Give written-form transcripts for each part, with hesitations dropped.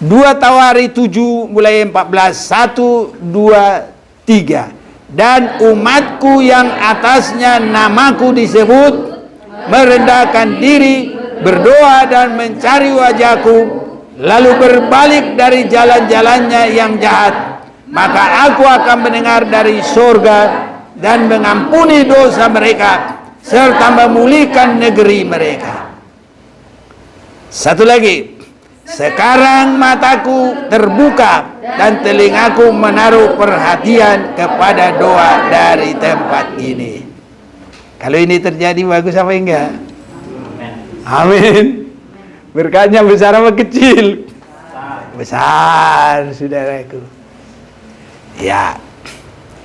2 Tawari 7 mulai 14, 1, 2, 3. Dan umatku yang atasnya namaku disebut merendahkan diri, berdoa dan mencari wajahku, lalu berbalik dari jalan-jalannya yang jahat, maka aku akan mendengar dari surga dan mengampuni dosa mereka serta memulihkan negeri mereka. Satu lagi, sekarang mataku terbuka dan telingaku menaruh perhatian kepada doa dari tempat ini. Kalau ini terjadi bagus apa enggak? Amin. Berkatnya besar apa kecil? Besar, saudaraku. Ya,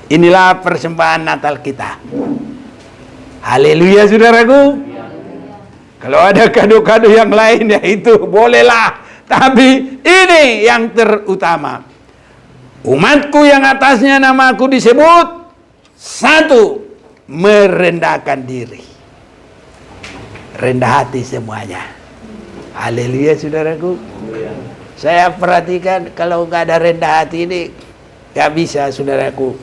inilah persembahan Natal kita. Haleluya, saudaraku. Kalau ada kado-kado yang lain ya itu bolehlah, tapi ini yang terutama. Umatku yang atasnya namaku disebut, 1, merendahkan diri, rendah hati semuanya. Haleluya, saudaraku. Saya perhatikan kalau nggak ada rendah hati ini nggak bisa, saudaraku,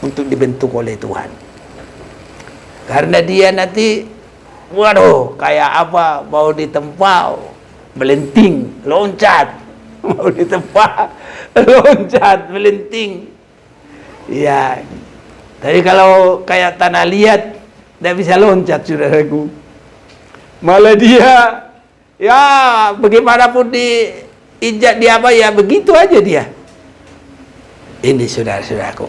untuk dibentuk oleh Tuhan. Karena dia nanti, waduh, kayak apa, mau ditempa, melenting, loncat, mau ditempa, loncat, melenting. Ya, tapi kalau kayak tanah liat, tidak bisa loncat, saudaraku. Malah dia, ya bagaimanapun diinjak dia apa, ya begitu aja dia. Ini saudara-saudaraku.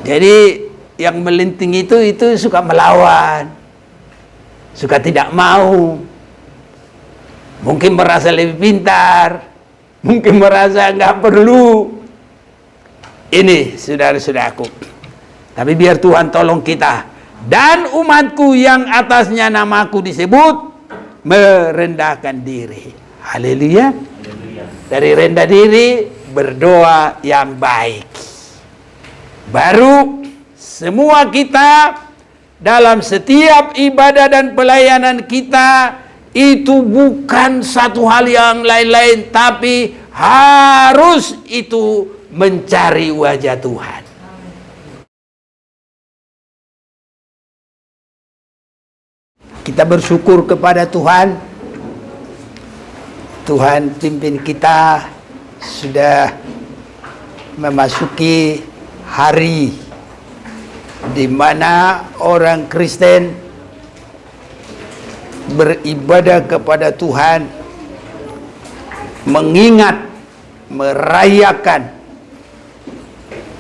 Jadi yang melinting itu suka melawan, suka tidak mau, mungkin merasa lebih pintar, mungkin merasa nggak perlu. Ini saudara-saudaraku. Tapi biar Tuhan tolong kita. Dan umatku yang atasnya namaku disebut merendahkan diri. Haleluya. Dari rendah diri, berdoa yang baik. Baru semua kita dalam setiap ibadah dan pelayanan kita itu bukan satu hal yang lain-lain, tapi harus itu mencari wajah Tuhan. Kita bersyukur kepada Tuhan. Tuhan pimpin kita sudah memasuki hari di mana orang Kristen beribadah kepada Tuhan, mengingat, merayakan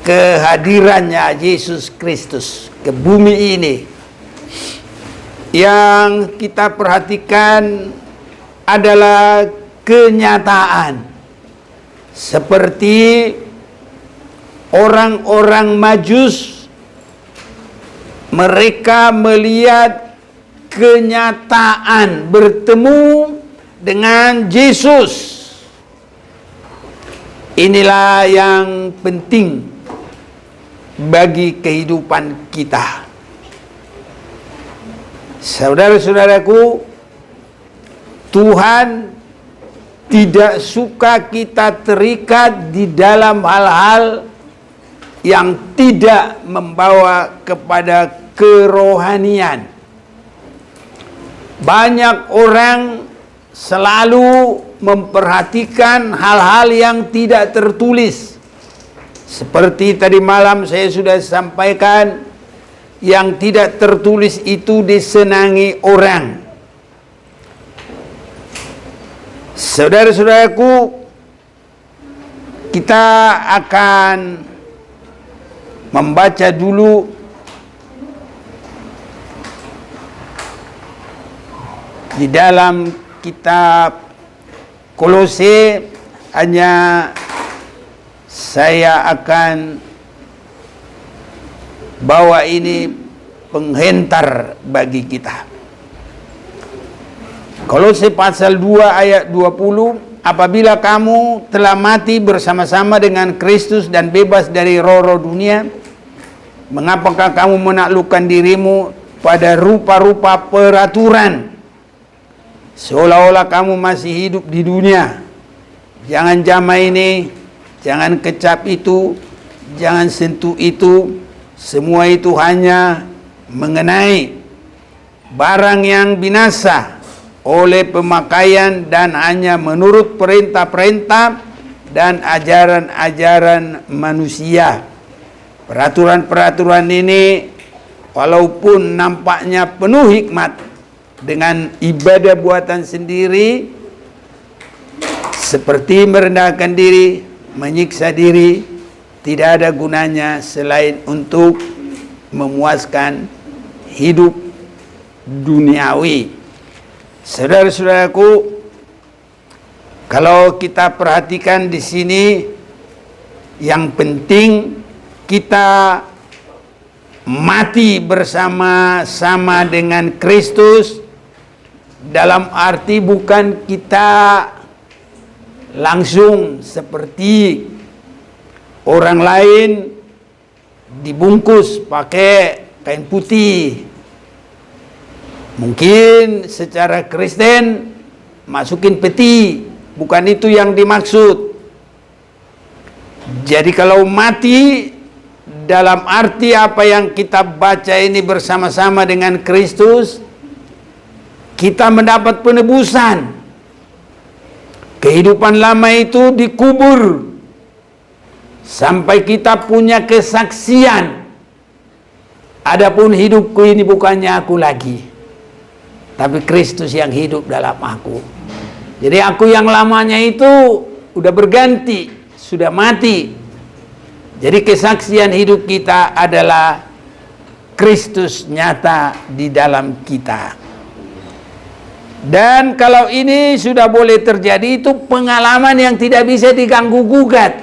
kehadirannya Yesus Kristus ke bumi ini. Yang kita perhatikan adalah kenyataan seperti orang-orang Majus. Mereka melihat kenyataan bertemu dengan Yesus. Inilah yang penting bagi kehidupan kita. Saudara-saudaraku, Tuhan tidak suka kita terikat di dalam hal-hal yang tidak membawa kepada kerohanian. Banyak orang selalu memperhatikan hal-hal yang tidak tertulis. Seperti tadi malam saya sudah sampaikan, yang tidak tertulis itu disenangi orang. Saudara-saudaraku, kita akan membaca dulu di dalam kitab Kolose. Hanya saya akan bawa ini penghentar bagi kita. Kolose pasal 2 ayat 20, apabila kamu telah mati bersama-sama dengan Kristus dan bebas dari roh-roh dunia, mengapakah kamu menaklukkan dirimu pada rupa-rupa peraturan, seolah-olah kamu masih hidup di dunia? jangan jamah ini, jangan kecap itu, jangan sentuh itu. Semua itu hanya mengenai barang yang binasa oleh pemakaian dan hanya menurut perintah-perintah dan ajaran-ajaran manusia. Peraturan-peraturan ini walaupun nampaknya penuh hikmat, dengan ibadah buatan sendiri seperti merendahkan diri, menyiksa diri, tidak ada gunanya selain untuk memuaskan hidup duniawi. Saudara-saudaraku, kalau kita perhatikan di sini, yang penting kita mati bersama-sama dengan Kristus, dalam arti bukan kita langsung seperti orang lain dibungkus pakai kain putih. Mungkin secara Kristen masukin peti, bukan itu yang dimaksud. Jadi kalau mati dalam arti apa yang kita baca ini bersama-sama dengan Kristus, kita mendapat penebusan. Kehidupan lama itu dikubur sampai kita punya kesaksian. Adapun hidupku ini bukannya aku lagi, tapi Kristus yang hidup dalam aku. Jadi aku yang lamanya itu udah berganti, sudah mati. Jadi kesaksian hidup kita adalah Kristus nyata di dalam kita. Dan kalau ini sudah boleh terjadi, itu pengalaman yang tidak bisa diganggu gugat.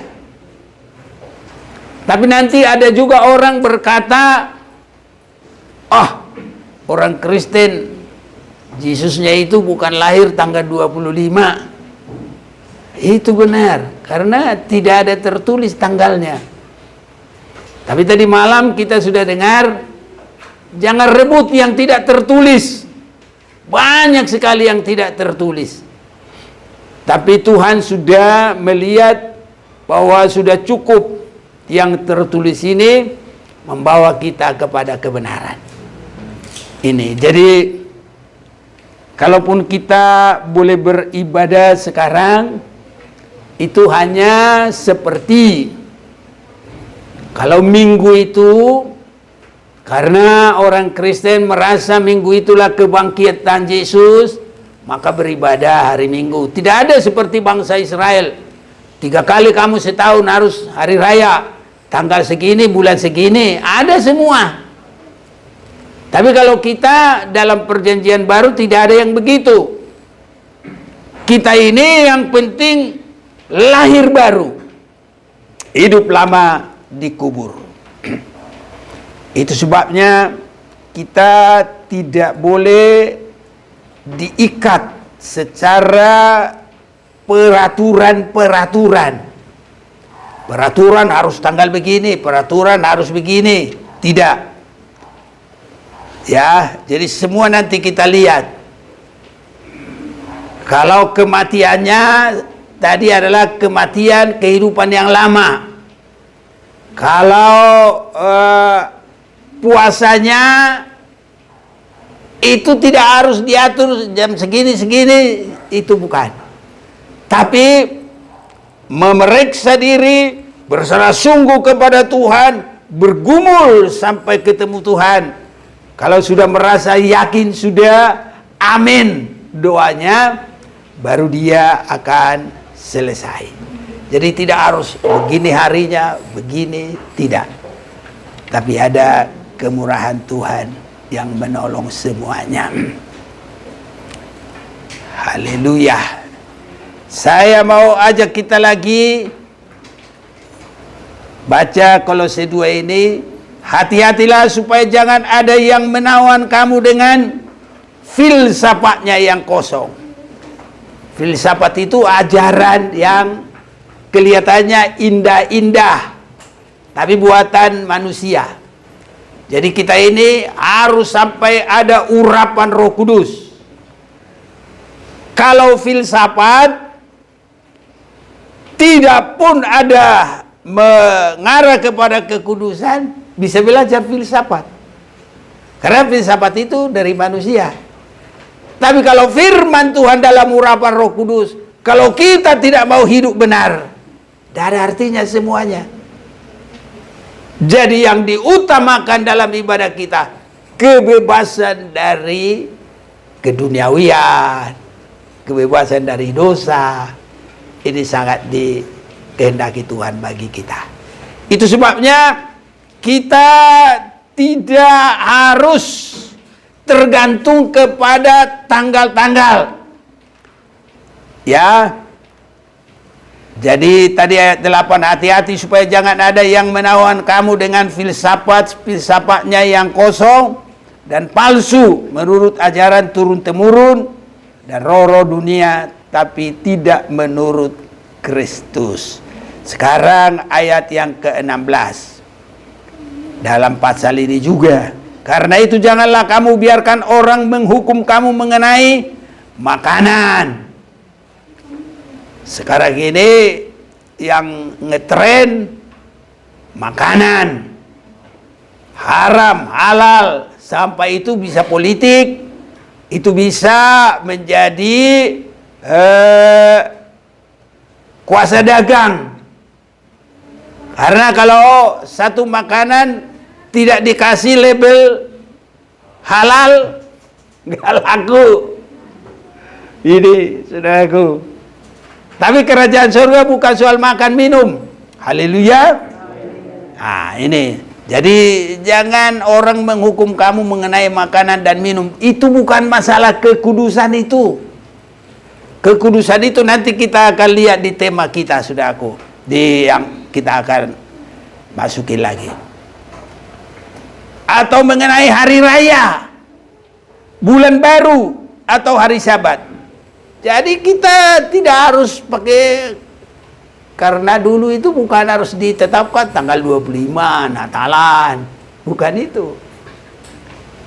Tapi nanti ada juga orang berkata, orang Kristen, Yesusnya itu bukan lahir tanggal 25. Itu benar, karena tidak ada tertulis tanggalnya. Tapi tadi malam kita sudah dengar, jangan rebut yang tidak tertulis. Banyak sekali yang tidak tertulis. Tapi Tuhan sudah melihat bahwa sudah cukup yang tertulis ini membawa kita kepada kebenaran. Ini, jadi kalaupun kita boleh beribadah sekarang, itu hanya seperti kalau minggu itu, karena orang Kristen merasa minggu itulah kebangkitan Yesus, maka beribadah hari Minggu. Tidak ada seperti bangsa Israel. 3 kali kamu setahun harus hari raya. Tanggal segini, bulan segini. Ada semua. Tapi kalau kita dalam perjanjian baru tidak ada yang begitu. Kita ini yang penting lahir baru. Hidup lama dikubur. Itu sebabnya kita tidak boleh diikat secara peraturan-peraturan. Peraturan harus tanggal begini, peraturan harus begini. Tidak. Ya, jadi semua nanti kita lihat. Kalau kematiannya tadi adalah kematian kehidupan yang lama. Kalau puasanya itu tidak harus diatur jam segini-segini, itu bukan. Tapi memeriksa diri, berserah sungguh kepada Tuhan, bergumul sampai ketemu Tuhan. Kalau sudah merasa yakin sudah amin doanya, baru dia akan selesai. Jadi tidak harus begini harinya, begini, tidak. Tapi ada kemurahan Tuhan yang menolong semuanya. Haleluya. Saya mau ajak kita lagi baca Kolose 2 ini. Hati-hatilah supaya jangan ada yang menawan kamu dengan filsafatnya yang kosong. Filsafat itu ajaran yang kelihatannya indah-indah, tapi buatan manusia. Jadi kita ini harus sampai ada urapan Roh Kudus. Kalau filsafat tidak pun ada mengarah kepada kekudusan, bisa belajar filsafat. Karena filsafat itu dari manusia. Tapi kalau firman Tuhan dalam urapan Roh Kudus, kalau kita tidak mau hidup benar, tidak ada artinya semuanya. Jadi yang diutamakan dalam ibadah kita, kebebasan dari keduniawian, kebebasan dari dosa. Ini sangat dikehendaki Tuhan bagi kita. Itu sebabnya kita tidak harus tergantung kepada tanggal-tanggal. Ya. Jadi tadi ayat 8, hati-hati supaya jangan ada yang menawan kamu dengan filsafat-filsafatnya yang kosong dan palsu menurut ajaran turun-temurun dan roh-roh dunia, tapi tidak menurut Kristus. Sekarang ayat yang ke-16 dalam pasal ini juga. Karena itu janganlah kamu biarkan orang menghukum kamu mengenai makanan. Sekarang ini yang ngetren makanan haram, halal, sampai itu bisa politik, itu bisa menjadi kuasa dagang. Karena kalau satu makanan tidak dikasih label halal, nggak laku. Ini saudaraku. Tapi kerajaan surga bukan soal makan minum. Haleluya. Nah ini. Jadi jangan orang menghukum kamu mengenai makanan dan minum. Itu bukan masalah kekudusan itu. Kekudusan itu nanti kita akan lihat di tema kita, saudaraku. Di yang kita akan masukin lagi. Atau mengenai hari raya, bulan baru, atau hari Sabat. Jadi kita tidak harus pakai, karena dulu itu bukan harus ditetapkan tanggal 25 Natalan, bukan itu.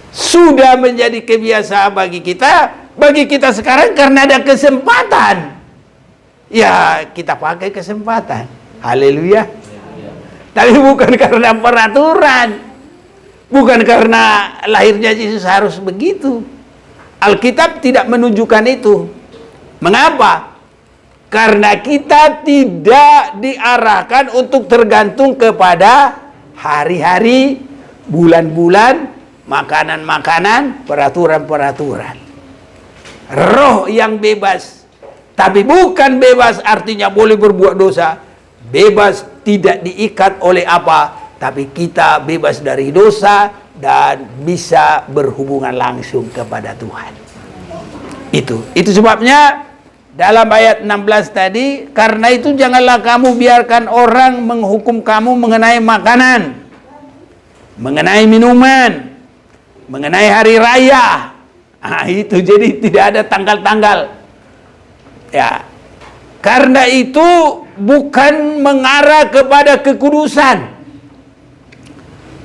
Sudah menjadi kebiasaan bagi kita sekarang karena ada kesempatan. Ya, kita pakai kesempatan. Haleluya. Tapi bukan karena peraturan. Bukan karena lahirnya Yesus harus begitu. Alkitab tidak menunjukkan itu. Mengapa? Karena kita tidak diarahkan untuk tergantung kepada hari-hari, bulan-bulan, makanan-makanan, peraturan-peraturan. Roh yang bebas. Tapi bukan bebas artinya boleh berbuat dosa. Bebas tidak diikat oleh apa. Tapi kita bebas dari dosa dan bisa berhubungan langsung kepada Tuhan. Itu sebabnya dalam ayat 16 tadi, karena itu janganlah kamu biarkan orang menghukum kamu mengenai makanan, mengenai minuman, mengenai hari raya. Nah, itu jadi tidak ada tanggal-tanggal. Ya. Karena itu bukan mengarah kepada kekudusan.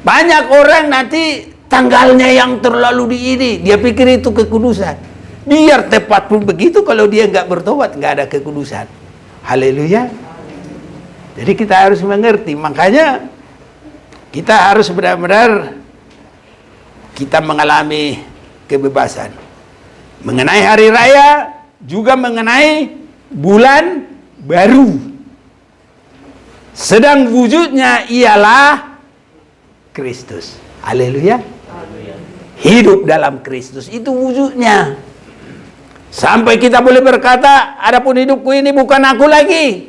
Banyak orang nanti tanggalnya yang terlalu di ini, dia pikir itu kekudusan. Biar tepat pun begitu, kalau dia nggak bertobat, nggak ada kekudusan. Haleluya. Jadi kita harus mengerti, makanya kita harus benar-benar kita mengalami kebebasan. Mengenai hari raya, juga mengenai bulan baru. Sedang wujudnya ialah Kristus. Haleluya. Hidup dalam Kristus itu wujudnya. Sampai kita boleh berkata, adapun hidupku ini bukan aku lagi.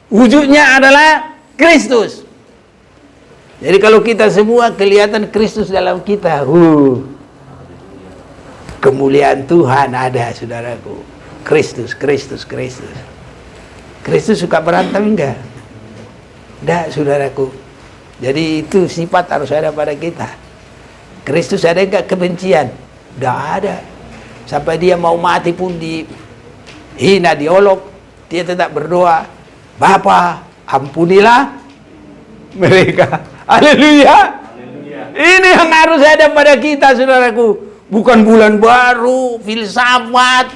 Wujudnya adalah Kristus. Jadi kalau kita semua kelihatan Kristus dalam kita, kemuliaan Tuhan ada, saudaraku. Kristus, Kristus, Kristus. Kristus suka berantem enggak? Enggak, saudaraku. Jadi itu sifat harus ada pada kita. Kristus ada enggak kebencian? Enggak ada. Sampai dia mau mati pun dihina, diolok, dia tetap berdoa, Bapa, ampunilah mereka. Haleluya. Ini yang harus ada pada kita, saudaraku. Bukan bulan baru, filsafat,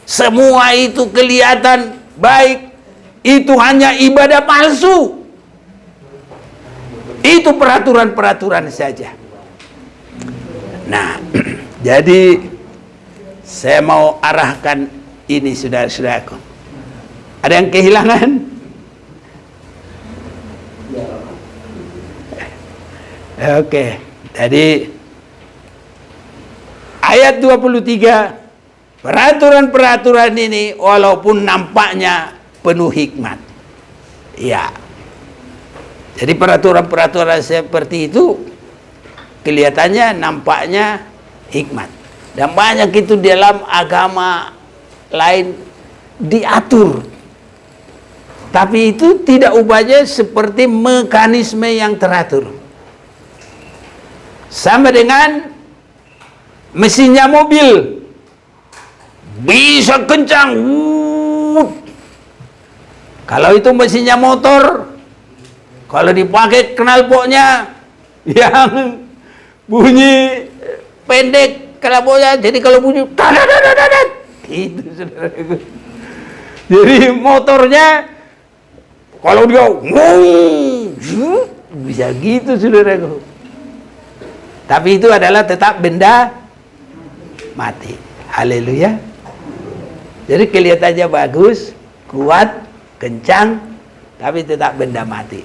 semua itu kelihatan baik. itu hanya ibadah palsu. Itu peraturan-peraturan saja. Nah, jadi saya mau arahkan ini, saudara-saudaraku. Ada yang kehilangan? Oke, jadi ayat 23, peraturan-peraturan ini walaupun nampaknya penuh hikmat. Ya. Jadi peraturan-peraturan seperti itu kelihatannya nampaknya hikmat. Dan banyak itu dalam agama lain diatur. Tapi itu tidak ubahnya seperti mekanisme yang teratur. Sama dengan mesinnya mobil. Bisa kencang. Kalau itu mesinnya motor, kalau dipakai knalpotnya yang bunyi pendek knalpotnya, jadi kalau bunyi gitu, saudaraku. Jadi motornya kalau dia bisa gitu, saudaraku. Tapi itu adalah tetap benda mati. Haleluya. Jadi kelihatannya bagus, kuat, kencang, tapi tetap benda mati.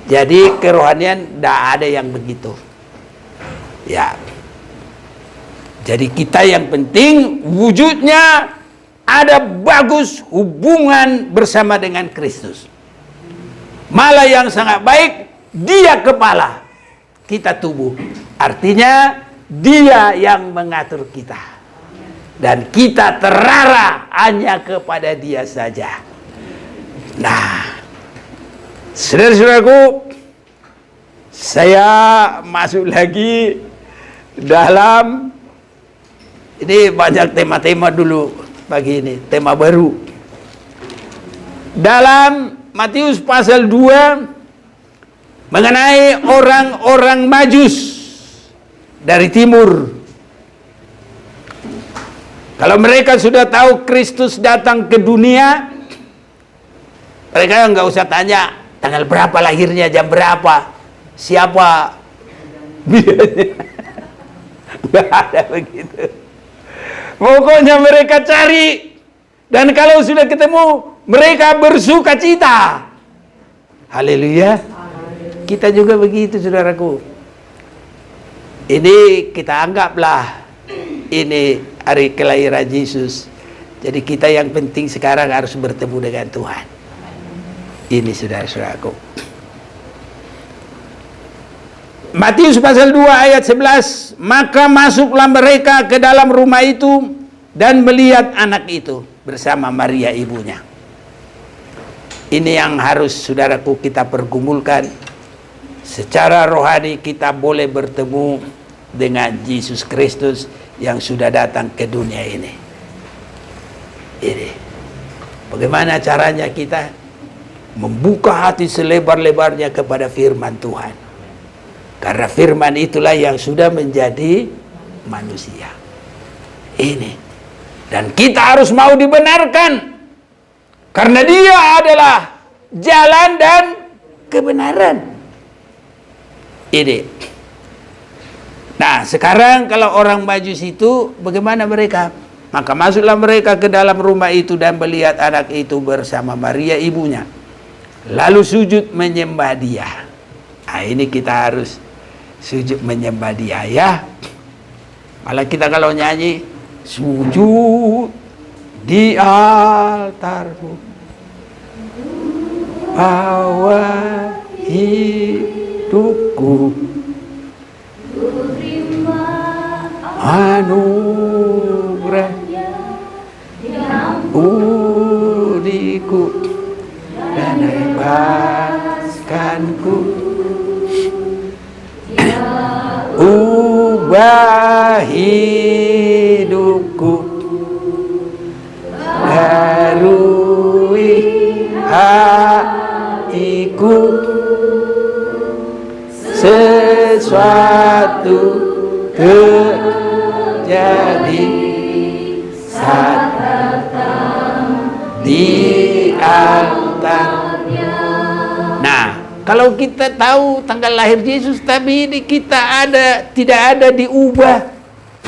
Jadi kerohanian tidak ada yang begitu. Ya. Jadi kita yang penting wujudnya ada bagus hubungan bersama dengan Kristus. Malah yang sangat baik, dia kepala, kita tubuh. Artinya dia yang mengatur kita. Dan kita terarah hanya kepada dia saja. Nah, saudara-saudaraku, saya masuk lagi dalam ini, banyak tema-tema dulu pagi ini, tema baru. Dalam Matius pasal 2 mengenai orang-orang Majus dari timur. Kalau mereka sudah tahu Kristus datang ke dunia, mereka nggak usah tanya tanggal berapa lahirnya, jam berapa, siapa. Nggak ada begitu. Pokoknya mereka cari, dan kalau sudah ketemu, mereka bersuka cita. Haleluya. Kita juga begitu, saudaraku. Ini kita anggaplah ini hari kelahiran Yesus. Jadi kita yang penting sekarang harus bertemu dengan Tuhan. Ini saudara-saudaraku. Matius pasal 2 ayat 11. Maka masuklah mereka ke dalam rumah itu dan melihat anak itu bersama Maria ibunya. Ini yang harus saudaraku kita pergumulkan. Secara rohani kita boleh bertemu dengan Yesus Kristus yang sudah datang ke dunia ini. Ini. Bagaimana caranya kita membuka hati selebar-lebarnya kepada firman Tuhan. Karena firman itulah yang sudah menjadi manusia. Ini. Dan kita harus mau dibenarkan. Karena dia adalah jalan dan kebenaran. Ini. Nah, sekarang kalau orang Majus itu bagaimana mereka? Maka masuklah mereka ke dalam rumah itu dan melihat anak itu bersama Maria ibunya. Lalu sujud menyembah dia. Nah, ini kita harus sujud menyembah dia ya. Malah kita kalau nyanyi sujud di altarmu, bawa hidupku, anugerahnya udiku dan bebaskanku, ubah hidupku, barui hatiku, sesuatu terjadi saat datang di Nah, kalau kita tahu tanggal lahir Yesus, tapi ini kita tidak ada diubah,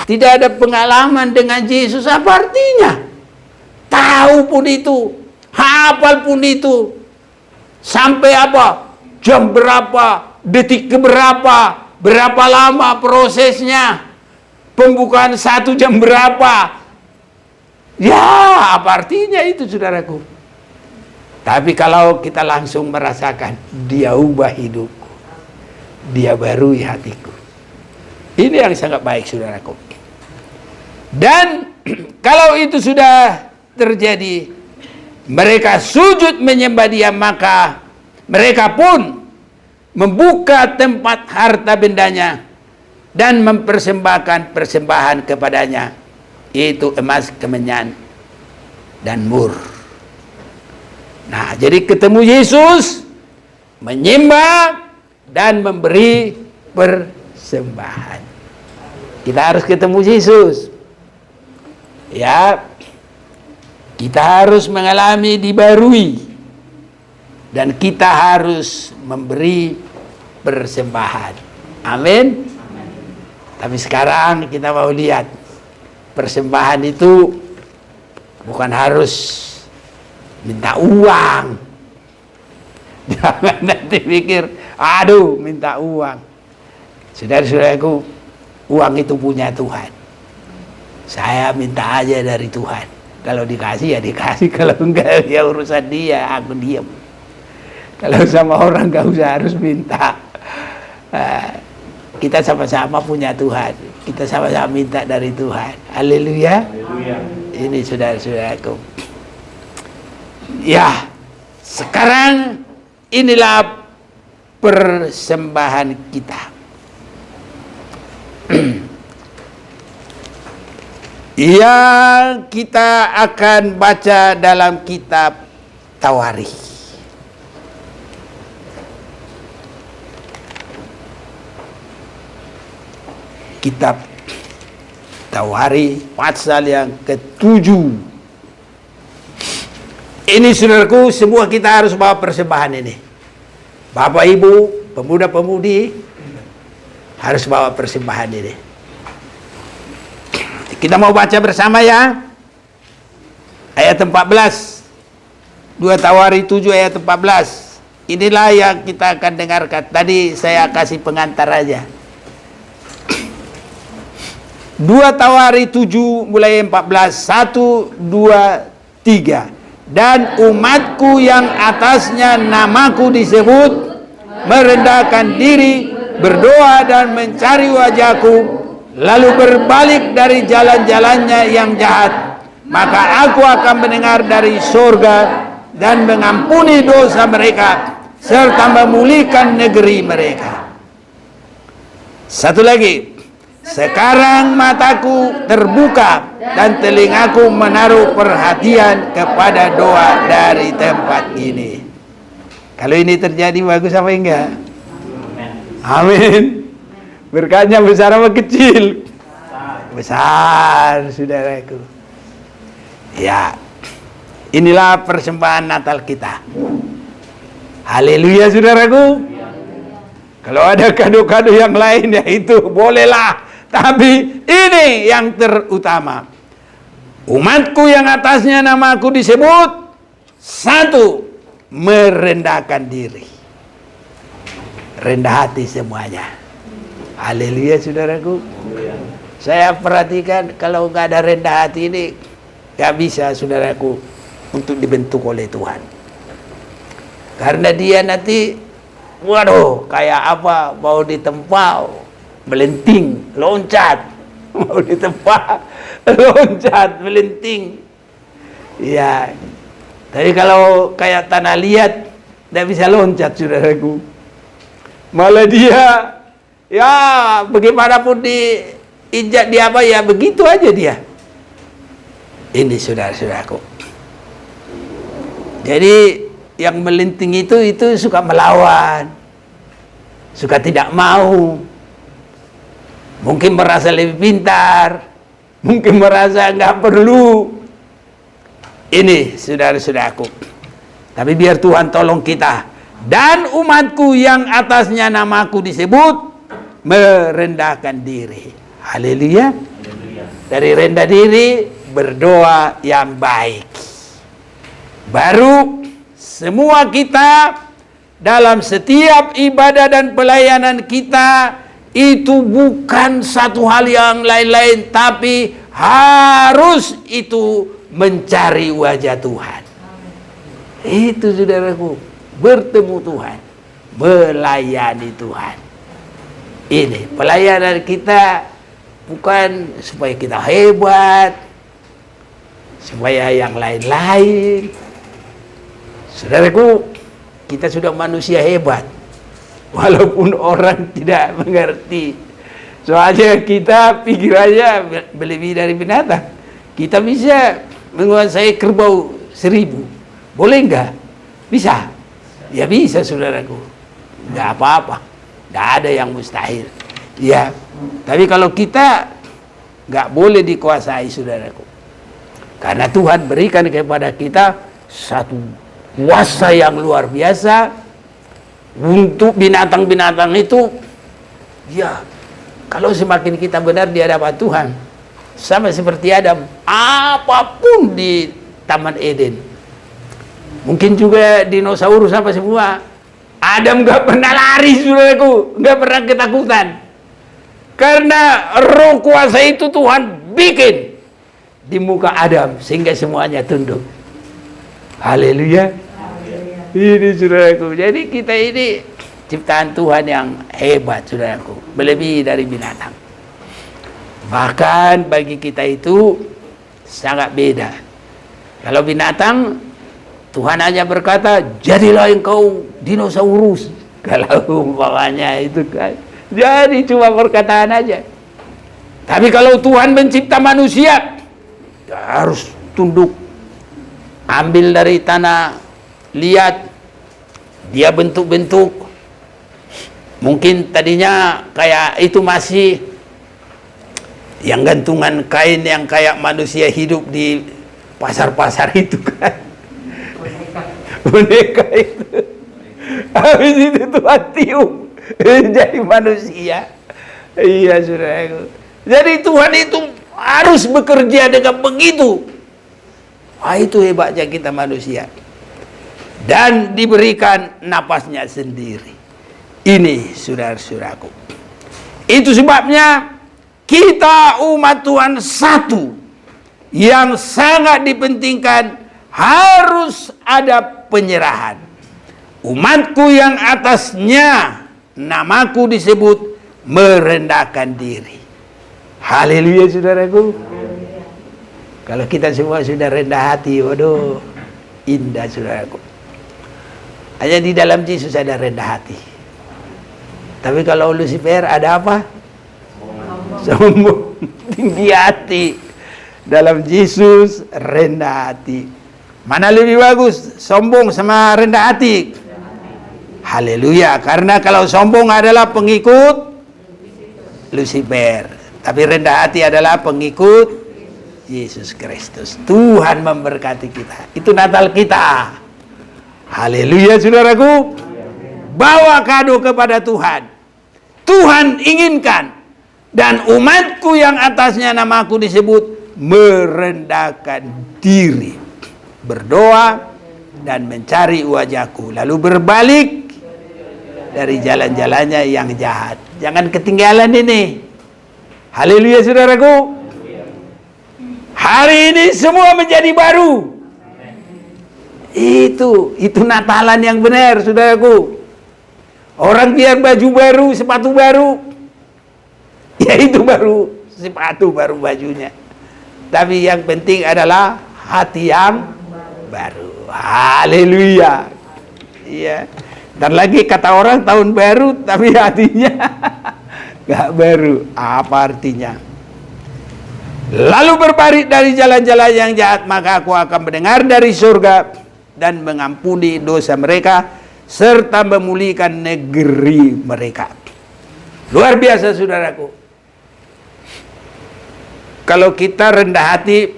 tidak ada pengalaman dengan Yesus, apa artinya? Tahu pun itu, hafal pun itu, sampai apa? Jam berapa? Detik keberapa? Berapa lama prosesnya? Pembukaan 1 jam berapa? Ya, apa artinya itu, saudaraku? Tapi kalau kita langsung merasakan, dia ubah hidupku, dia barui hatiku. Ini yang sangat baik, saudaraku. Dan kalau itu sudah terjadi, mereka sujud menyembah dia, maka mereka pun membuka tempat harta bendanya dan mempersembahkan persembahan kepadanya, yaitu emas, kemenyan, dan mur. Nah, jadi ketemu Yesus, menyembah dan memberi persembahan. Kita harus ketemu Yesus. Ya, kita harus mengalami dibarui, dan kita harus memberi persembahan. Amin. Tapi sekarang kita mau lihat, persembahan itu bukan harus minta uang. Jangan nanti pikir, aduh minta uang. Saudara-saudaraku, uang itu punya Tuhan. Saya minta aja dari Tuhan. Kalau dikasih ya dikasih, kalau enggak ya urusan dia, aku diam. Kalau sama orang gak usah harus minta. Kita sama-sama punya Tuhan, kita sama-sama minta dari Tuhan. Haleluya. Ini saudara-saudaraku. Ya, sekarang inilah persembahan kita. Yang kita akan baca dalam kitab Tawarikh. Kitab Tawarikh pasal yang ke-7. Ini saudaraku, semua kita harus bawa persembahan ini. Bapak Ibu, pemuda-pemudi harus bawa persembahan ini. Kita mau baca bersama ya. Ayat 14. 2 Tawarikh 7 ayat 14. Inilah yang kita akan dengarkan. Tadi saya kasih pengantar aja. 2 Tawarikh 7 mulai 14. 1, 2, 3. Dan umatku yang atasnya namaku disebut merendahkan diri, berdoa dan mencari wajahku, lalu berbalik dari jalan-jalannya yang jahat, maka aku akan mendengar dari surga dan mengampuni dosa mereka serta memulihkan negeri mereka. Satu lagi, sekarang mataku terbuka dan telingaku menaruh perhatian kepada doa dari tempat ini. Kalau ini terjadi bagus apa enggak? Amin. Berkatnya besar apa kecil? Besar, saudaraku. Ya, inilah persembahan Natal kita. Haleluya, saudaraku. Kalau ada kado-kado yang lain ya itu bolehlah, tapi ini yang terutama. Umatku yang atasnya namaku disebut, 1, merendahkan diri, rendah hati semuanya. Haleluya, saudaraku. Saya perhatikan kalau nggak ada rendah hati ini nggak bisa, saudaraku, untuk dibentuk oleh Tuhan. Karena dia nanti, waduh, kayak apa, mau ditempa melenting, loncat, mau ditempa loncat, melenting. Ya, tapi kalau kayak tanah liat tidak bisa loncat, saudaraku. Malah dia, ya bagaimanapun diinjak dia apa ya begitu aja dia. Ini saudara-saudaraku. Jadi yang melinting itu suka melawan, suka tidak mau, mungkin merasa lebih pintar, mungkin merasa nggak perlu. Ini saudara-saudaraku, Tapi biar Tuhan tolong kita. Dan umatku yang atasnya namaku disebut merendahkan diri. Haleluya. Dari rendah diri berdoa yang baik. Baru semua kita dalam setiap ibadah dan pelayanan kita itu bukan satu hal yang lain-lain, tapi harus itu mencari wajah Tuhan. Itu saudaraku, bertemu Tuhan, melayani Tuhan. Ini pelayanan kita bukan supaya kita hebat, supaya yang lain-lain. Saudaraku, kita sudah manusia hebat, walaupun orang tidak mengerti. Soalnya kita pikirannya lebih dari binatang. Kita bisa menguasai kerbau 1000. Boleh enggak? Bisa. Ya bisa, saudaraku. Enggak apa-apa. Enggak ada yang mustahil. Ya. Tapi kalau kita enggak boleh dikuasai, saudaraku. Karena Tuhan berikan kepada kita satu kuasa yang luar biasa untuk binatang-binatang itu. Ya, kalau semakin kita benar di hadapan Tuhan, sama seperti Adam, apapun di Taman Eden. Mungkin juga dinosaurus apa semua. Adam gak pernah lari, saudaraku, gak pernah ketakutan. Karena roh kuasa itu Tuhan bikin di muka Adam sehingga semuanya tunduk. Haleluya. Ini saudaraku. Jadi kita ini ciptaan Tuhan yang hebat, saudaraku, melebihi dari binatang. Bahkan bagi kita itu sangat beda. Kalau binatang, Tuhan hanya berkata, jadilah engkau dinosaurus. Kalau umpamanya itu kan, jadi cuma perkataan aja. Tapi kalau Tuhan mencipta manusia, harus tunduk. Ambil dari tanah, lihat, dia bentuk-bentuk. Mungkin tadinya kayak itu masih yang gantungan kain yang kayak manusia hidup di pasar-pasar itu kan. Boneka itu. Habis itu Tuhan tiup jadi manusia. Iya, saudaraku. Jadi Tuhan itu harus bekerja dengan begitu. Wah, itu hebatnya kita manusia. Dan diberikan napasnya sendiri. Ini saudara-saudaraku. Itu sebabnya kita umat Tuhan satu yang sangat dipentingkan, harus ada penyerahan. Umatku yang atasnya namaku disebut merendahkan diri. Haleluya, saudaraku. Kalau kita semua sudah rendah hati, waduh, indah, saudaraku. Hanya di dalam Yesus ada rendah hati. Tapi kalau Lucifer ada apa? Sombong, tinggi hati. Dalam Yesus rendah hati. Mana lebih bagus, sombong sama rendah hati? Haleluya. Karena kalau sombong adalah pengikut Lucifer, tapi rendah hati adalah pengikut Yesus Kristus. Tuhan memberkati kita. Itu Natal kita. Haleluya, saudaraku. Bawa kado kepada Tuhan. Tuhan inginkan, dan umatku yang atasnya namaku disebut merendahkan diri, berdoa dan mencari wajahku, lalu berbalik dari jalan-jalannya yang jahat. Jangan ketinggalan ini. Haleluya, saudaraku. Hari ini semua menjadi baru. Itu Natalan yang benar, saudaraku. Orang biar baju baru, sepatu baru, ya itu baru sepatu, baru bajunya. Tapi yang penting adalah hati yang baru. Haleluya. Iya. Dan lagi kata orang tahun baru, tapi hatinya gak baru. Apa artinya? Lalu berbalik dari jalan-jalan yang jahat, maka aku akan mendengar dari surga dan mengampuni dosa mereka, serta memulihkan negeri mereka. Luar biasa, saudaraku. Kalau kita rendah hati,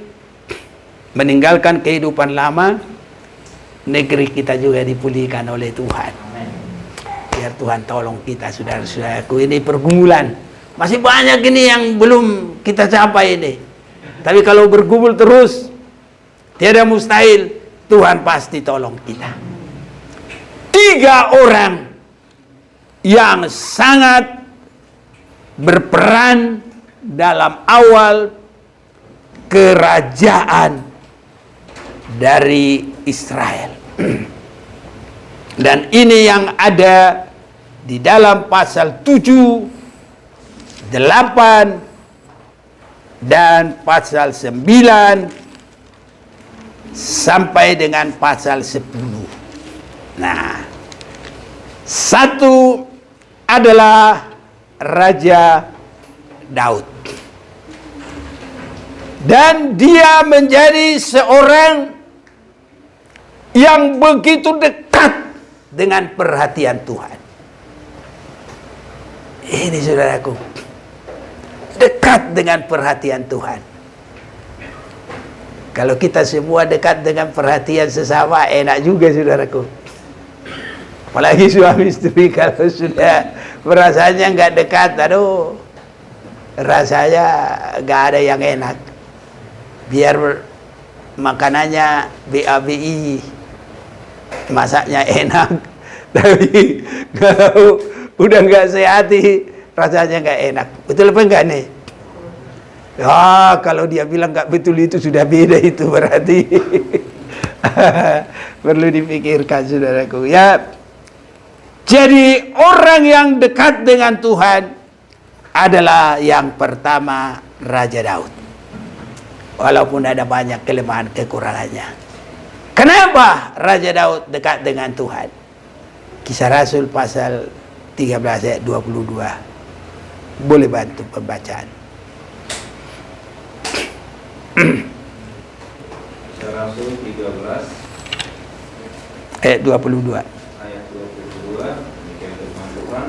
meninggalkan kehidupan lama, negeri kita juga dipulihkan oleh Tuhan. Biar Tuhan tolong kita, saudara-saudaraku. Ini pergumulan. Masih banyak ini yang belum kita capai ini. Tapi kalau bergumul terus, tiada mustahil, Tuhan pasti tolong kita. 3 orang yang sangat berperan dalam awal kerajaan dari Israel. Dan ini yang ada di dalam pasal 7, 8, dan pasal 9 sampai dengan pasal 10. Nah, satu adalah Raja Daud. Dan dia menjadi seorang yang begitu dekat dengan perhatian Tuhan. Ini saudaraku, dekat dengan perhatian Tuhan. Kalau kita semua dekat dengan perhatian sesama, enak juga saudaraku. Apalagi suami istri kalau sudah perasaannya nggak dekat, aduh, rasanya nggak ada yang enak. Biar makanannya BABI, masaknya enak, tapi kalau udah nggak sehati, rasanya nggak enak. Betul apa enggak nih? Ya, kalau dia bilang nggak betul itu sudah beda, itu berarti perlu dipikirkan saudaraku. Ya, jadi orang yang dekat dengan Tuhan adalah yang pertama Raja Daud. Walaupun ada banyak kelemahan kekurangannya. Kenapa Raja Daud dekat dengan Tuhan? Kisah Rasul pasal 13 ayat 22. Boleh bantu pembacaan. Kisah Rasul 13 ayat 22. ayat 22. Demikian firman Tuhan.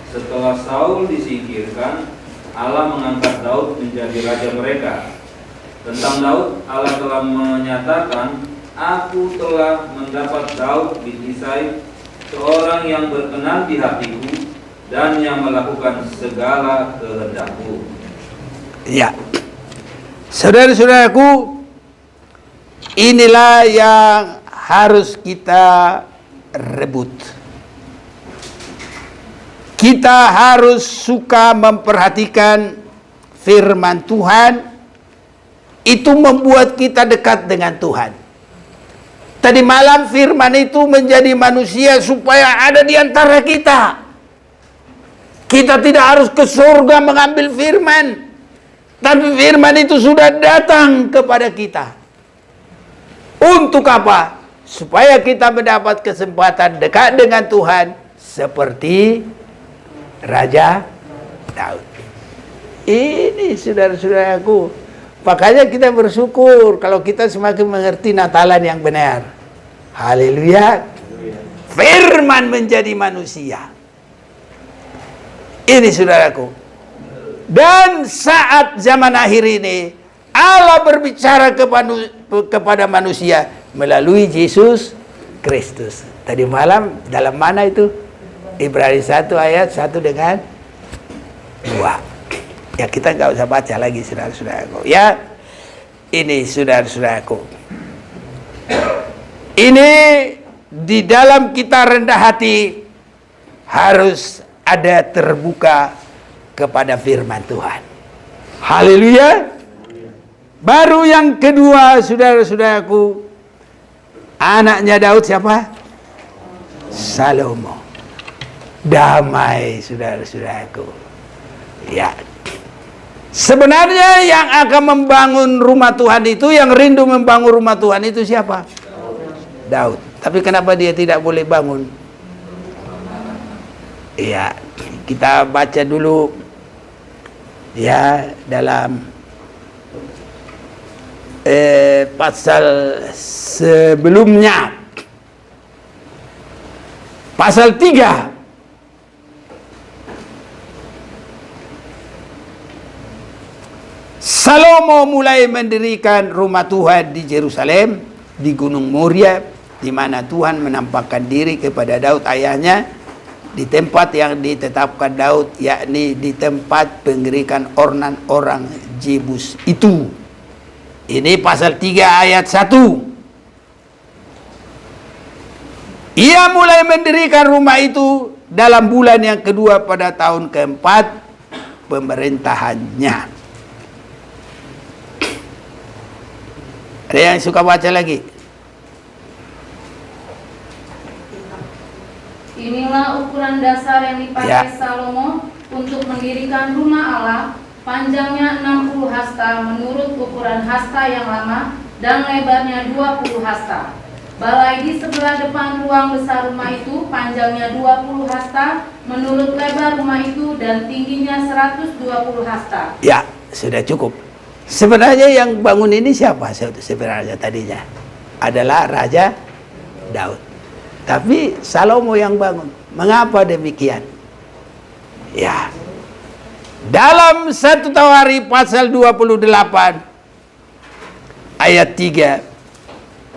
Setelah Saul disingkirkan, Allah mengangkat Daud menjadi raja mereka. Tentang Daud, Allah telah menyatakan, Aku telah mendapat Daud bin Isai, seorang yang berkenan di hatiku dan yang melakukan segala kehendakku. Ya, saudara-saudaraku, inilah yang harus kita rebut. Kita harus suka memperhatikan firman Tuhan. Itu membuat kita dekat dengan Tuhan. Tadi malam firman itu menjadi manusia supaya ada di antara kita. Kita tidak harus ke surga mengambil firman, tapi firman itu sudah datang kepada kita. Untuk apa? Supaya kita mendapat kesempatan dekat dengan Tuhan seperti Raja Daud. Ini saudara-saudaraku, makanya kita bersyukur kalau kita semakin mengerti Natalan yang benar. Haleluya. Firman menjadi manusia. Ini saudaraku. Dan saat zaman akhir ini, Allah berbicara kepada manusia melalui Yesus Kristus. Tadi malam dalam mana itu? Ibrani 1 ayat 1 dengan 2. Ya, kita nggak usah baca lagi saudara-saudaraku. Ya, ini saudara-saudaraku. Ini di dalam kita rendah hati harus ada terbuka kepada firman Tuhan. Haleluya. Baru yang kedua saudara-saudaraku, anaknya Daud siapa? Salomo. Damai saudara-saudaraku. Ya. Sebenarnya yang akan membangun rumah Tuhan itu, yang rindu membangun rumah Tuhan itu siapa? Daud. Tapi kenapa dia tidak boleh bangun? Ya, kita baca dulu ya dalam pasal sebelumnya. Pasal 3. Salomo mulai mendirikan rumah Tuhan di Yerusalem, di Gunung Moria, di mana Tuhan menampakkan diri kepada Daud ayahnya di tempat yang ditetapkan Daud, yakni di tempat pengerikan ornan orang Jebus itu. Ini pasal 3 ayat 1. Ia mulai mendirikan rumah itu dalam bulan yang kedua pada tahun keempat pemerintahannya. Ada yang suka baca lagi? Inilah ukuran dasar yang dipakai Salomo untuk mendirikan rumah Allah. Panjangnya 60 hasta menurut ukuran hasta yang lama dan lebarnya 20 hasta. Balai di sebelah depan ruang besar rumah itu panjangnya 20 hasta menurut lebar rumah itu dan tingginya 120 hasta. Ya, sudah cukup. Sebenarnya yang bangun ini siapa sebenarnya tadinya? Adalah Raja Daud. Tapi Salomo yang bangun. Mengapa demikian? Ya. Dalam 1 Tawari pasal 28 ayat 3.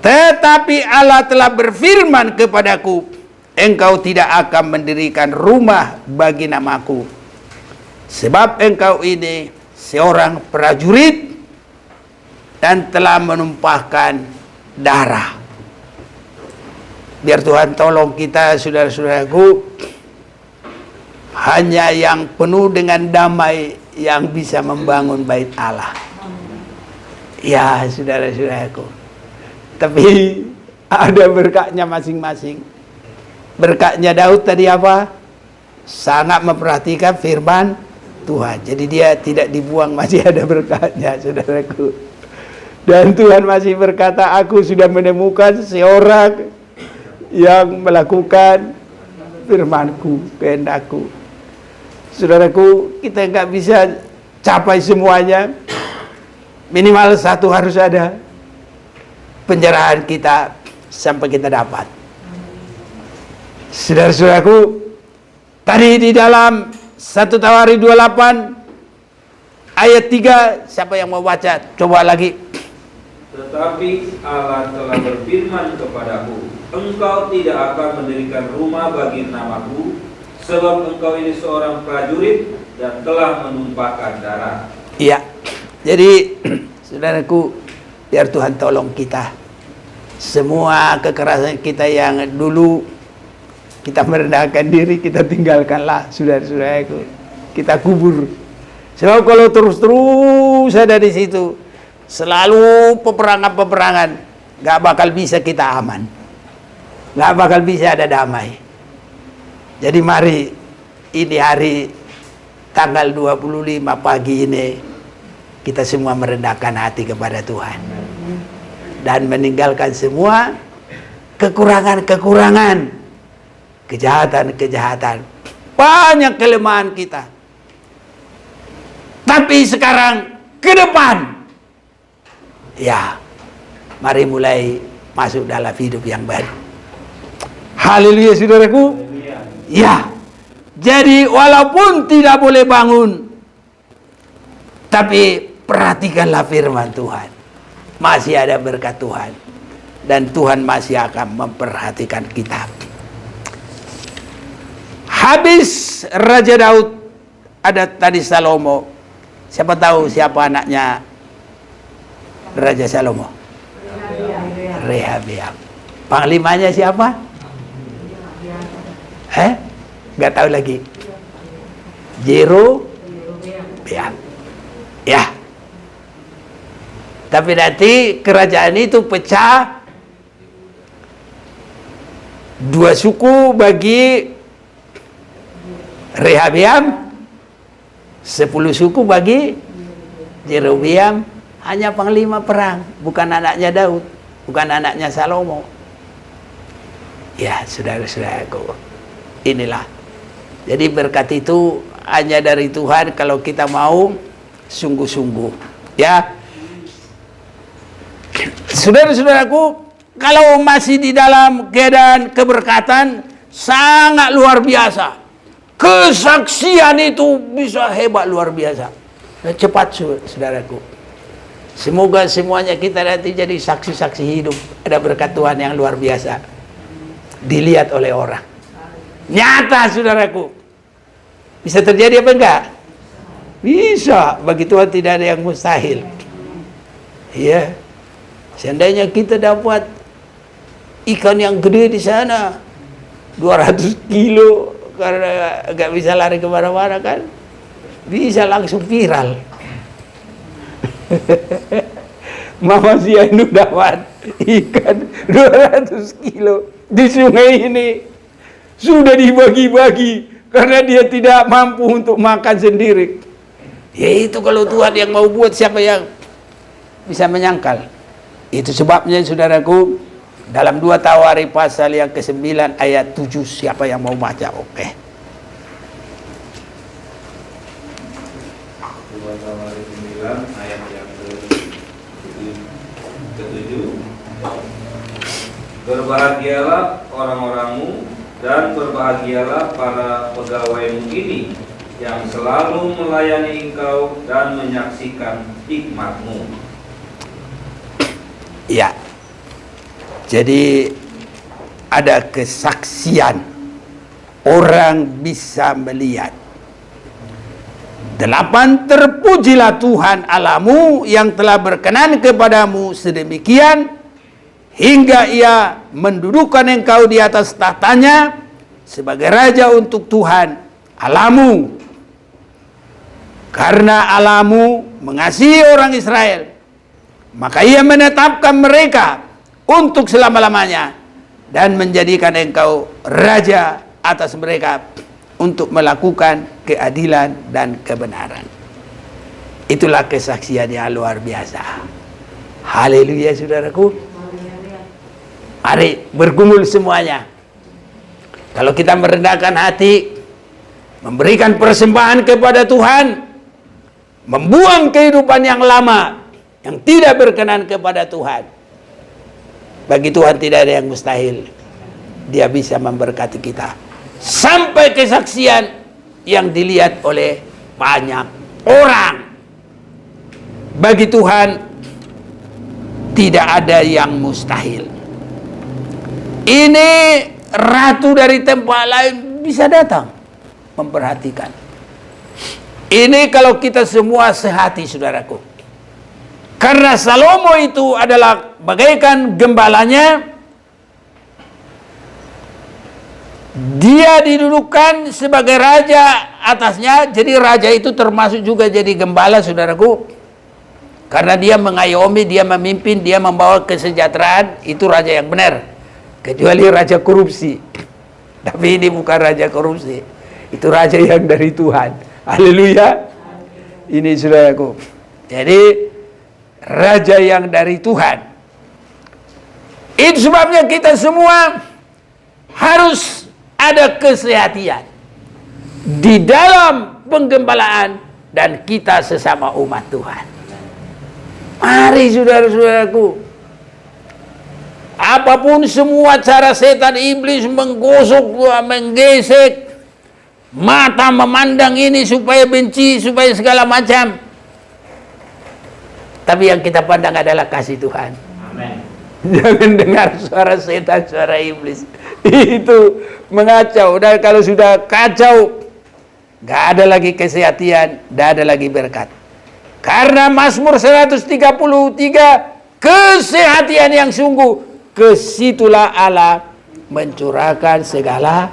Tetapi Allah telah berfirman kepadaku, engkau tidak akan mendirikan rumah bagi namaku, sebab engkau ini seorang prajurit dan telah menumpahkan darah. Biar Tuhan tolong kita, saudara-saudaraku, hanya yang penuh dengan damai yang bisa membangun bait Allah. Ya, saudara-saudaraku. Tapi ada berkatnya masing-masing. Berkatnya Daud tadi apa? Sangat memperhatikan firman Tuhan. Jadi dia tidak dibuang, masih ada berkatnya, saudaraku. Dan Tuhan masih berkata, aku sudah menemukan seorang yang melakukan firmanku, kehendakku. Saudaraku, kita nggak bisa capai semuanya. Minimal satu harus ada. Penyerahan kita sampai kita dapat. Saudara-saudaraku, tadi di dalam 1 Tawari 28 ayat 3, siapa yang mau baca? Coba lagi. Tetapi Allah telah berfirman kepadaku, engkau tidak akan mendirikan rumah bagi namaku, sebab engkau ini seorang prajurit dan telah menumpahkan darah. Iya. Jadi, saudaraku, biar Tuhan tolong kita. Semua kekerasan kita yang dulu kita merendahkan diri, kita tinggalkanlah, saudara-saudaraku. Kita kubur. Sebab kalau terus-terus ada di situ, selalu peperangan-peperangan, gak bakal bisa kita aman. Gak bakal bisa ada damai. Jadi mari, ini hari tanggal 25 pagi ini, kita semua merendahkan hati kepada Tuhan. Dan meninggalkan semua kekurangan-kekurangan, kejahatan-kejahatan. Banyak kelemahan kita. Tapi sekarang ke depan, ya, mari mulai masuk dalam hidup yang baru. Haleluya, saudaraku. Ya, jadi walaupun tidak boleh bangun, tapi perhatikanlah firman Tuhan. Masih ada berkat Tuhan. Dan Tuhan masih akan memperhatikan kita. Habis Raja Daud, ada tadi Salomo. Siapa tahu siapa anaknya Raja Salomo? Rehabeam. Panglimanya siapa? Gak tahu lagi. Jerobeam. Ya. Tapi nanti kerajaan itu pecah 2 suku bagi Rehabeam, 10 suku bagi Jerobeam. Hanya panglima perang, bukan anaknya Daud, bukan anaknya Salomo. Ya, saudara-saudaraku, inilah. Jadi berkat itu hanya dari Tuhan kalau kita mau sungguh-sungguh. Ya. Saudara-saudaraku, kalau masih di dalam keadaan keberkatan, sangat luar biasa. Kesaksian itu bisa hebat luar biasa. Dan cepat, saudaraku. Semoga semuanya kita nanti jadi saksi-saksi hidup. Ada berkat Tuhan yang luar biasa. Dilihat oleh orang. Nyata, saudaraku. Bisa terjadi apa enggak? Bisa. Bagi Tuhan tidak ada yang mustahil. Ya. Seandainya kita dapat ikan yang gede di sana, 200 kilo, karena nggak bisa lari kemana-mana kan, bisa langsung viral. Mama si Ainu dapat ikan 200 kilo di sungai ini, sudah dibagi-bagi karena dia tidak mampu untuk makan sendiri. Ya itu kalau Tuhan yang mau buat, siapa yang bisa menyangkal? Itu sebabnya saudaraku, dalam 2 Tawari pasal yang ke-9 ayat 7, siapa yang mau baca? Oke. 2 Tawari 9 ayat yang ke-7. Berbahagialah orang-orangmu dan berbahagialah para pegawaimu ini yang selalu melayani engkau dan menyaksikan hikmatmu. Ya. Jadi ada kesaksian, orang bisa melihat. 8, terpujilah Tuhan Allahmu yang telah berkenan kepadamu sedemikian hingga ia mendudukkan engkau di atas tahtanya sebagai raja untuk Tuhan Allahmu. Karena Allahmu mengasihi orang Israel, maka ia menetapkan mereka untuk selama-lamanya dan menjadikan engkau raja atas mereka untuk melakukan keadilan dan kebenaran. Itulah kesaksian yang luar biasa. Haleluya, saudaraku. Mari bergumul semuanya. Kalau kita merendahkan hati, memberikan persembahan kepada Tuhan, membuang kehidupan yang lama yang tidak berkenan kepada Tuhan, bagi Tuhan tidak ada yang mustahil. Dia bisa memberkati kita sampai kesaksian yang dilihat oleh banyak orang. Bagi Tuhan tidak ada yang mustahil. Ini ratu dari tempat lain bisa datang memperhatikan. Ini kalau kita semua sehati, saudaraku. Karena Salomo itu adalah bagaikan gembalanya, dia didudukkan sebagai raja atasnya. Jadi raja itu termasuk juga jadi gembala, saudaraku. Karena dia mengayomi, dia memimpin, dia membawa kesejahteraan. Itu raja yang benar. Kecuali raja korupsi. Tapi ini bukan raja korupsi. Itu raja yang dari Tuhan. Haleluya. Ini saudaraku. Jadi raja yang dari Tuhan. Itu sebabnya kita semua harus ada kesehatian di dalam penggembalaan dan kita sesama umat Tuhan. Mari saudara-saudaraku, apapun semua cara setan iblis menggosok, menggesek, mata memandang ini supaya benci, supaya segala macam. Tapi yang kita pandang adalah kasih Tuhan. Amen. Jangan dengar suara setan, suara iblis. Itu mengacau. Dan kalau sudah kacau, gak ada lagi kesehatan, gak ada lagi berkat. Karena Mazmur 133, kesehatan yang sungguh, kesitulah Allah mencurahkan segala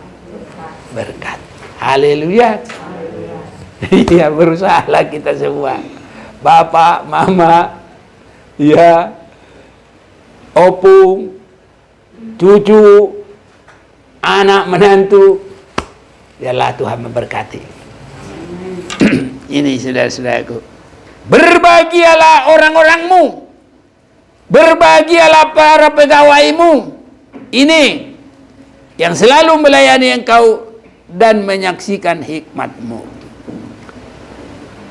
berkat. Haleluya. Iya, berusahalah kita semua. Bapak, mama, ya, opung, cucu, anak, menantu, biarlah Tuhan memberkati. Ini saudara-saudaraku. Berbahagialah orang-orangmu, berbahagialah para pegawaimu, ini yang selalu melayani engkau dan menyaksikan hikmatmu.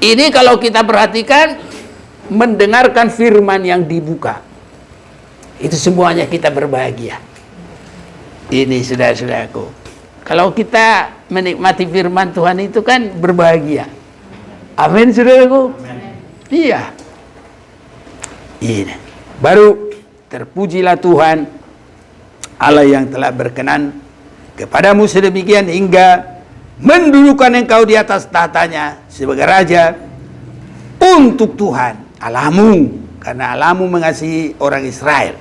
Ini kalau kita perhatikan, mendengarkan firman yang dibuka, itu semuanya kita berbahagia. Ini saudara-saudaraku, kalau kita menikmati firman Tuhan itu kan berbahagia. Amin, saudaraku. Amen. Iya. Ini baru terpujilah Tuhan Allah yang telah berkenan kepadamu sedemikian hingga mendudukan engkau di atas tatanya sebagai raja untuk Tuhan Allahmu, karena Allahmu mengasihi orang Israel.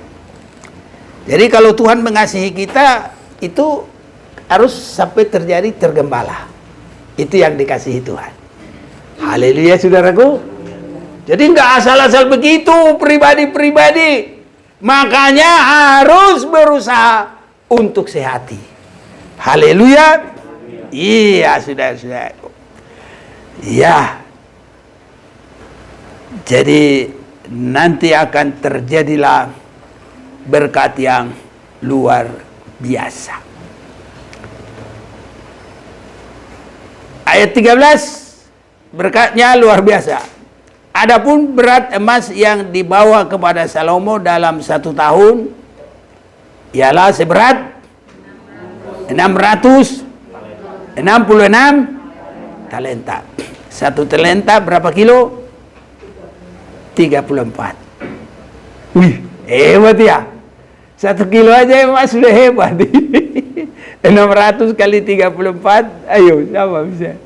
Jadi kalau Tuhan mengasihi kita, itu harus sampai terjadi tergembala. Itu yang dikasihi Tuhan. Haleluya saudaraku. Jadi nggak asal-asal begitu pribadi-pribadi. Makanya harus berusaha untuk sehati. Haleluya. Iya saudara-saudaraku. Iya. Jadi nanti akan terjadilah berkat yang luar biasa. Ayat 13, berkatnya luar biasa. Adapun berat emas yang dibawa kepada Salomo dalam 1 tahun ialah seberat 666 talenta. 1 talenta berapa kilo? 34. Wih, hebat ya. 1 kilo aja emas sudah hebat. 600 kali 34, ayo sama bisa.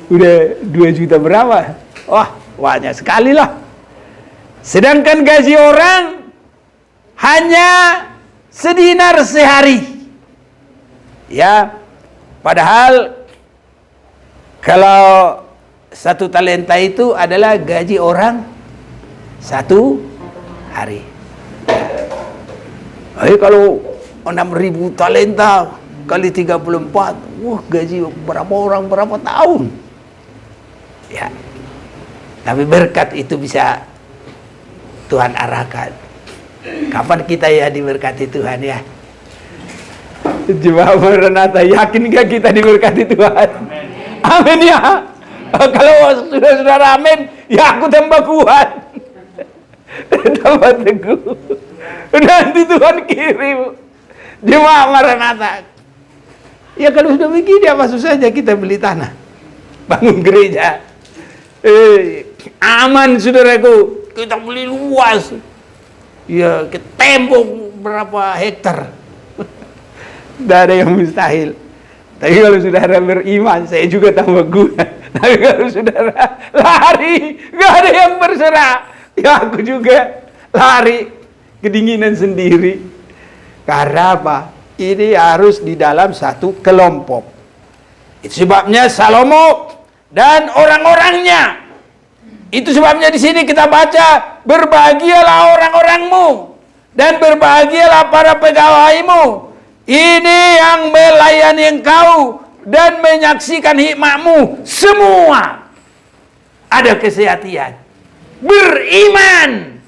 Udah 2 juta berapa? Wah, banyak sekali lah. Sedangkan gaji orang hanya sedinar sehari. Ya, padahal kalau 1 talenta itu adalah gaji orang 1 hari. Kalau 6.000 talenta kali 34, wah gaji berapa orang berapa tahun. Ya. Tapi berkat itu bisa Tuhan arahkan. Kapan kita ya diberkati Tuhan ya? Jemaat Maranatha, yakin gak kita diberkati Tuhan? Amin ya. Kalau saudara-saudara amin, ya aku tambah kuat. Tambah teguh. Nanti Tuhan kirim jemaat Maranatha. Ya kalau sudah begini apa susahnya kita beli tanah, bangun gereja. Aman saudaraku, kita beli luas. Ya, ke tembok berapa hektar. Tidak ada yang mustahil. Tapi kalau saudara beriman, saya juga tambah kuat. Tapi kalau saudara lari, gak ada yang berserah. Ya aku juga lari, kedinginan sendiri. Karena apa? Ini harus di dalam satu kelompok. Itu sebabnya Salomo dan orang-orangnya. Itu sebabnya di sini kita baca, berbahagialah orang-orangmu dan berbahagialah para pegawaimu. Ini yang melayani engkau dan menyaksikan hikmatmu. Semua ada kesehatan. Beriman.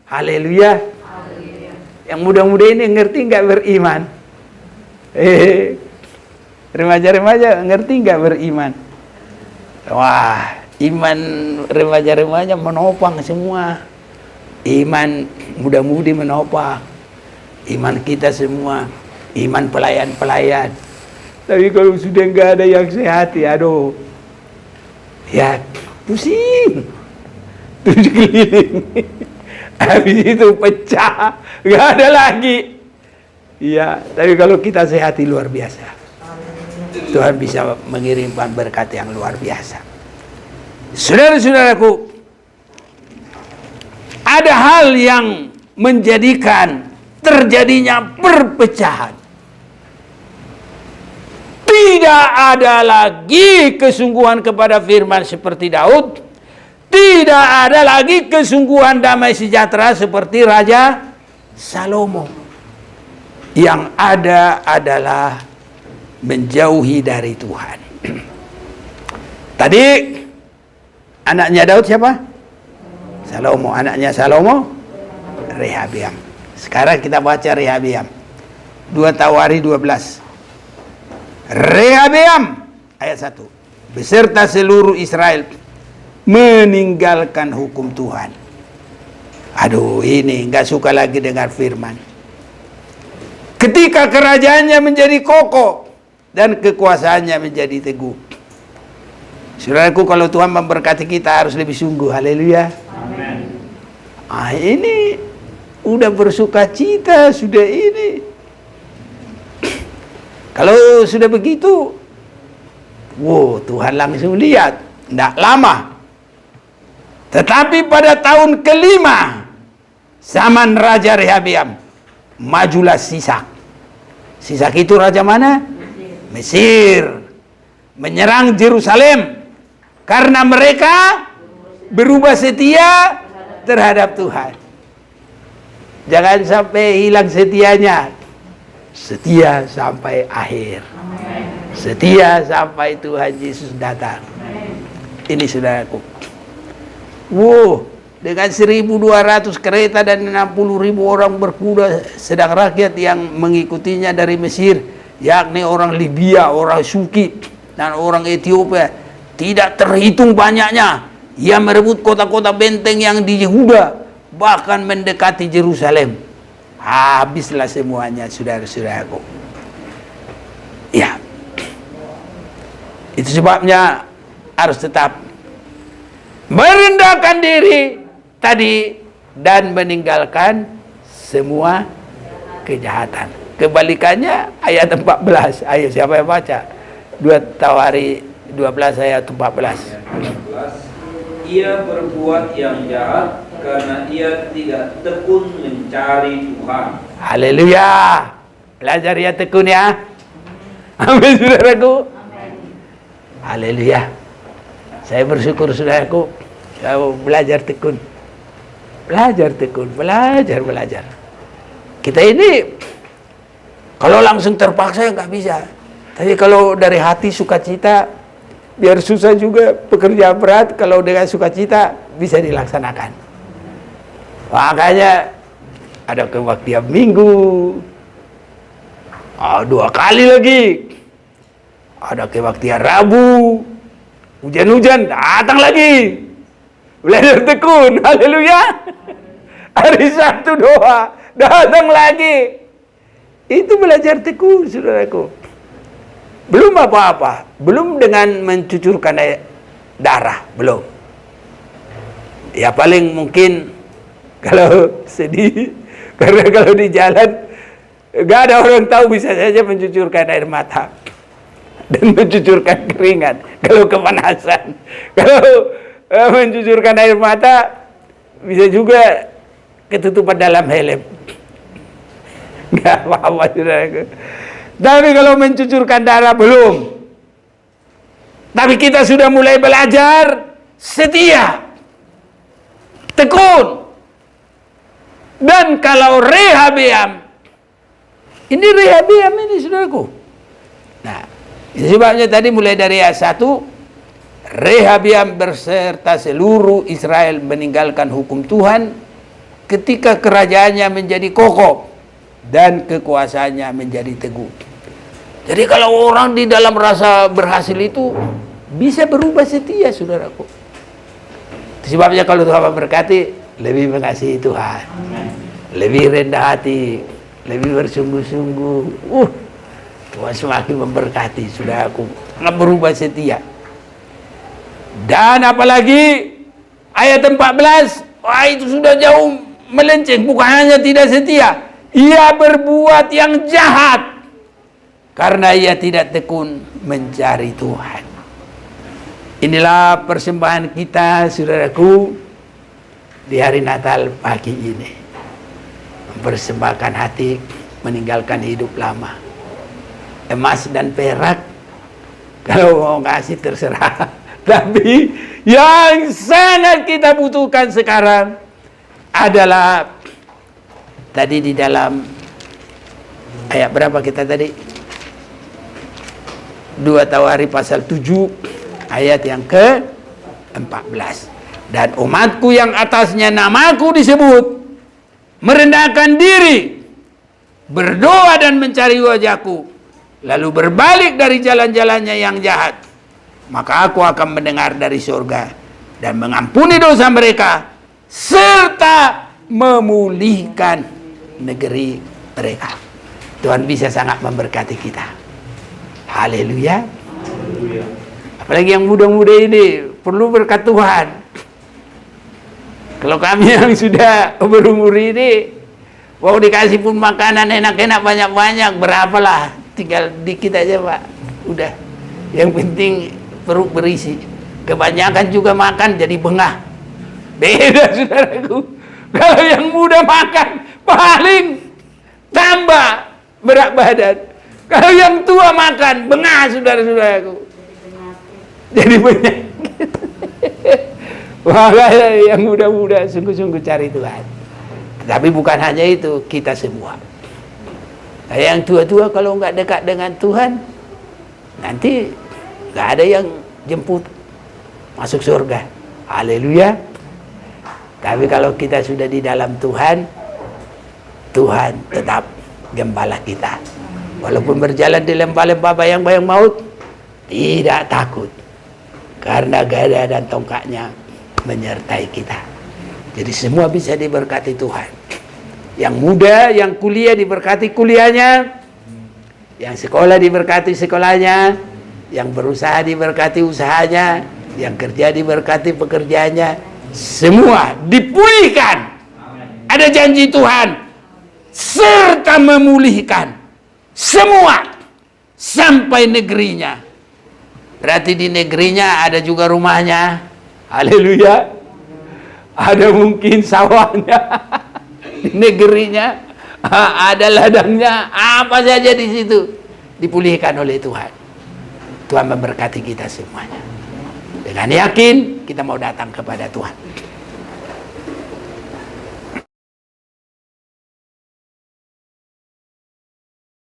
Haleluya. Yang muda-muda ini ngerti nggak beriman? Remaja-remaja ngerti nggak beriman? Wah, iman remaja-remaja menopang semua. Iman muda-mudi menopang. Iman kita semua. Iman pelayan-pelayan. Tapi kalau sudah nggak ada yang sehat, ya aduh. Ya, pusing. 7 keliling. Habis itu pecah. Nggak ada lagi. Iya, tapi kalau kita sehati luar biasa. Tuhan bisa mengirimkan berkat yang luar biasa. Saudara-saudaraku, ada hal yang menjadikan terjadinya perpecahan. Tidak ada lagi kesungguhan kepada firman seperti Daud. Tidak ada lagi kesungguhan damai sejahtera seperti Raja Salomo. Yang ada adalah menjauhi dari Tuhan. Tadi anaknya Daud siapa? Salomo. Anaknya Salomo Rehabeam. Sekarang kita baca Rehabeam 2 Tawari 12. Rehabeam ayat 1 beserta seluruh Israel meninggalkan hukum Tuhan. Aduh, ini nggak suka lagi dengar firman. Ketika kerajaannya menjadi kokoh dan kekuasaannya menjadi teguh. Saudaraku, kalau Tuhan memberkati kita harus lebih sungguh. Haleluya. Amen. Ini udah bersuka cita, sudah ini. Kalau sudah begitu, wow, Tuhan langsung lihat, tidak lama. Tetapi pada tahun kelima zaman Raja Rehabeam, majulah Sisak. Sisak itu raja mana? Mesir. Menyerang Yerusalem karena mereka berubah setia terhadap Tuhan. Jangan sampai hilang setianya. Setia sampai akhir. Setia sampai Tuhan Yesus datang. Ini saudaraku. Wow, dengan 1.200 kereta dan 60.000 orang berkuda, sedang rakyat yang mengikutinya dari Mesir, yakni orang Libya, orang Suki, dan orang Ethiopia, tidak terhitung banyaknya. Ia merebut kota-kota benteng yang di Yehuda, bahkan mendekati Yerusalem. Habislah semuanya, saudara-saudaraku. Ya, itu sebabnya harus tetap merendahkan diri tadi dan meninggalkan semua kejahatan. Kebalikannya ayat 14. Ayo siapa yang baca? 2 Tawari 12 ayat 14. Ia berbuat yang jahat karena ia tidak tekun mencari Tuhan. Haleluya. Belajar ya tekun ya. Amin saudaraku. Haleluya. Saya bersyukur saudaraku, saya belajar tekun. Belajar tekun, belajar. Kita ini kalau langsung terpaksa nggak bisa. Tapi kalau dari hati sukacita, biar susah juga pekerjaan berat, kalau dengan sukacita bisa dilaksanakan. Makanya ada kebaktian minggu, 2 kali lagi, ada kebaktian Rabu, hujan-hujan datang lagi, belajar tekun, haleluya. Hari Sabtu doa datang lagi, itu belajar tekun saudaraku. Belum apa-apa, belum dengan mencucurkan darah, belum. Ya paling mungkin kalau sedih, karena kalau di jalan gak ada orang tahu, bisa saja mencucurkan air mata dan mencucurkan keringat kalau kepanasan. Kalau mencucurkan air mata bisa juga ketutupan dalam helm. Gak apa-apa saudaraku. Tapi kalau mencucurkan darah belum. Tapi kita sudah mulai belajar setia, tekun. Dan kalau Rehabeam, ini Rehabeam ini saudaraku. Nah, sebabnya tadi mulai dari ayat 1, Rehabeam berserta seluruh Israel meninggalkan hukum Tuhan ketika kerajaannya menjadi kokoh dan kekuasaannya menjadi teguh. Jadi kalau orang di dalam rasa berhasil itu bisa berubah setia saudaraku. Sebabnya kalau Tuhan memberkati, lebih mengasihi Tuhan, lebih rendah hati, lebih bersungguh-sungguh. Tuhan semakin memberkati saudaraku, berubah setia. Dan apalagi ayat 14, itu sudah jauh melenceng. Bukan hanya tidak setia, ia berbuat yang jahat karena ia tidak tekun mencari Tuhan. Inilah persembahan kita saudaraku di hari Natal pagi ini. Mempersembahkan hati, meninggalkan hidup lama. Emas dan perak kalau mau ngasih terserah. Tapi yang sangat kita butuhkan sekarang adalah tadi di dalam ayat berapa kita tadi? 2 Tawari pasal 7 ayat yang ke-14. Dan umatku yang atasnya namaku disebut merendahkan diri, berdoa dan mencari wajahku, lalu berbalik dari jalan-jalannya yang jahat, maka aku akan mendengar dari surga dan mengampuni dosa mereka serta memulihkan negeri mereka. Tuhan bisa sangat memberkati kita. Haleluya. Apalagi yang muda-muda ini perlu berkat Tuhan. Kalau kami yang sudah berumur ini, mau dikasih pun makanan enak-enak banyak-banyak, berapalah, tinggal dikit aja Pak, udah. Yang penting perut berisi. Kebanyakan juga makan jadi bengah. Beda saudaraku. Kalau yang muda makan paling tambah berat badan. Kalau yang tua makan bengah saudara-saudaraku. Jadi penyakit. Makanya yang muda-muda sungguh-sungguh cari Tuhan. Tapi bukan hanya itu, kita semua. Nah, yang tua-tua kalau nggak dekat dengan Tuhan, nanti nggak ada yang jemput masuk surga. Haleluya. Tapi kalau kita sudah di dalam Tuhan, Tuhan tetap gembala kita. Walaupun berjalan di lembah-lembah bayang-bayang maut, tidak takut. Karena gada dan tongkatnya menyertai kita. Jadi semua bisa diberkati Tuhan. Yang muda, yang kuliah diberkati kuliahnya, yang sekolah diberkati sekolahnya, yang berusaha diberkati usahanya, yang kerja diberkati pekerjaannya, semua dipulihkan. Ada janji Tuhan serta memulihkan semua sampai negerinya. Berarti di negerinya ada juga rumahnya. Haleluya. Ada mungkin sawahnya. Di negerinya ada ladangnya, apa saja di situ dipulihkan oleh Tuhan. Tuhan memberkati kita semuanya. Dengan yakin kita mau datang kepada Tuhan.